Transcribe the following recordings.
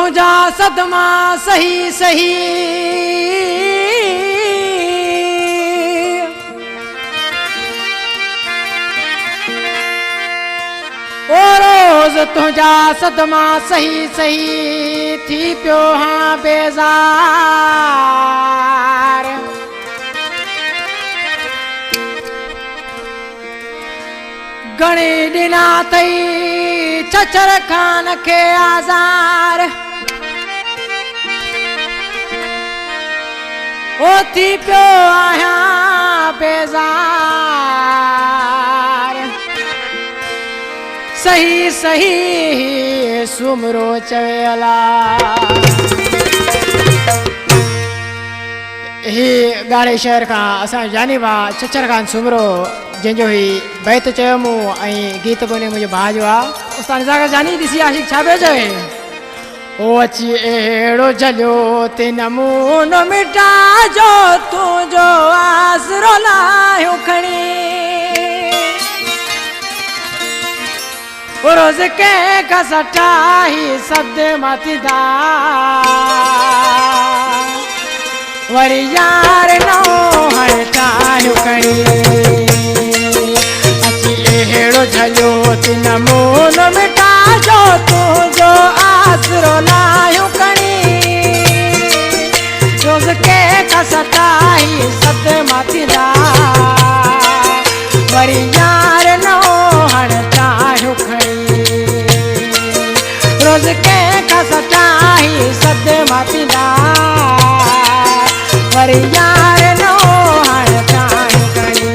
तुझा सदमा सही सही ओ रोज तुझा सदमा सही सही थी पियो हाँ बेजार घणे ॾिना थई चचर खान खे आज़ार ओ थी पियो आहियां बेजार सही सही सुमरो चवेला ही ॻाढ़े शहर का असां जानी बा चचर खान सुमरो जंहिंजो ही बैत चयो मूं ऐं गीत बने मुंहिंजे भाउ जो आहे उस्ताद निज़ार जानी ॾिसी आशिक़ छा पियो चवे ओ अची अहिड़ो झलियो ते नमूनो मिटा जो तुंहिंजो आसरो लाहियो खणी रोज़ कंहिंखां सटाही सद मथीदा वरी यार नो हटायो खणी अची अहिड़ो झलियो ते नमूनो मिटा जो तुंहिंजो आसरो लाहियो खणी रोज़ कंहिंखां सटाही सद मथीदा वरी यार नो हटायो खणी रोज़ कंहिंखां सटाही सद मथीदा वरी यार नो हटायो खणी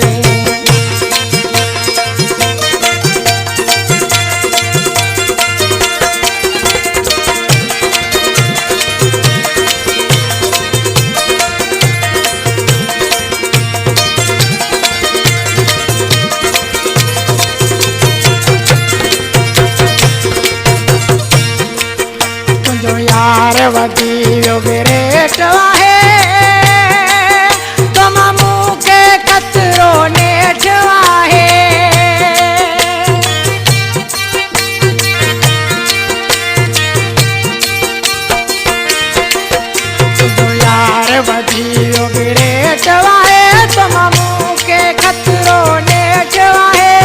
यार वधी वियो बेरेट आहे तमामू के कतरो नेठ आहे यार वधी वियो बेरेट आहे तमामू के कतरो नेठ आहे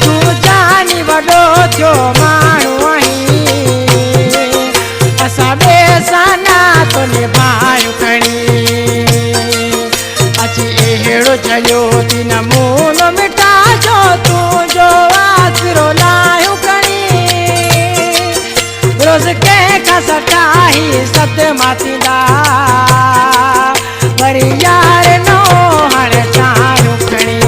तूं जानी वॾो थियो माण्हू तो निभायो खणी अची अहिड़ो झलियो थी नमूनो मिटा जो तुंहिंजो आसरो लाहियो खणी रोज़ कंहिंखां सटाही सद मथीदा वरी यार नो हटायो खणी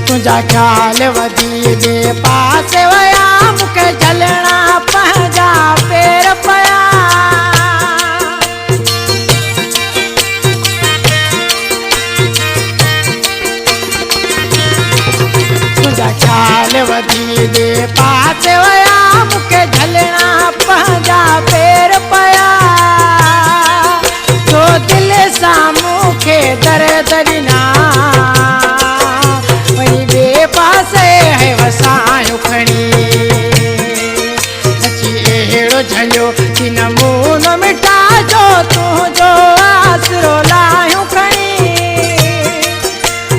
तुझा ख्याल वधी ॿिए पासे विया मूंखे झलणा पंहिंजा पेर पिया तुझा ख्याल वधी ॿिए पासे विया मूंखे झलणा पंहिंजा पेर पिया तो दिलि सां मूंखे दर्द ॾिना पासे है वसायो खणी अची अहिड़ो झलियो थी नमूनो मिटा जो तुंहिंजो आसरो लाहियो खणी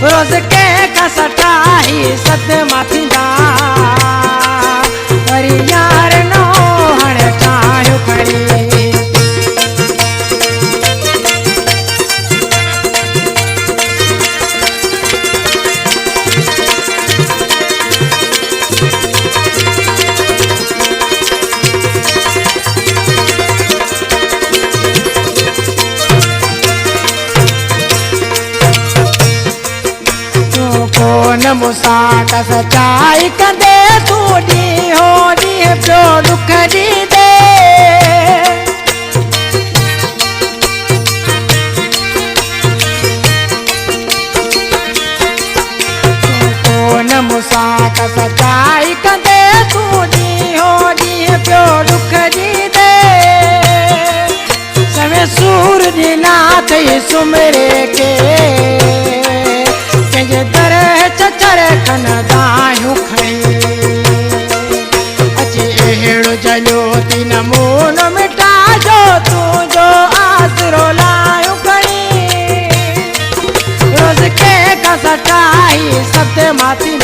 रोज़ कंहिंखां सटाही सद मथीदा वरी यार नो हटायो खणी मूंसां का सचाई कंदे तूं ॾींहों ॾींहुं पियो दुख ॾींदे नाथ सुमरे के कंहिंजे दर चचर खन दायूं खणी अची अहिड़ो जलियो ती नमून मिटाजो तुंहिंजो आसरो लायूं खणी रोज़ के का सटाई सत माथी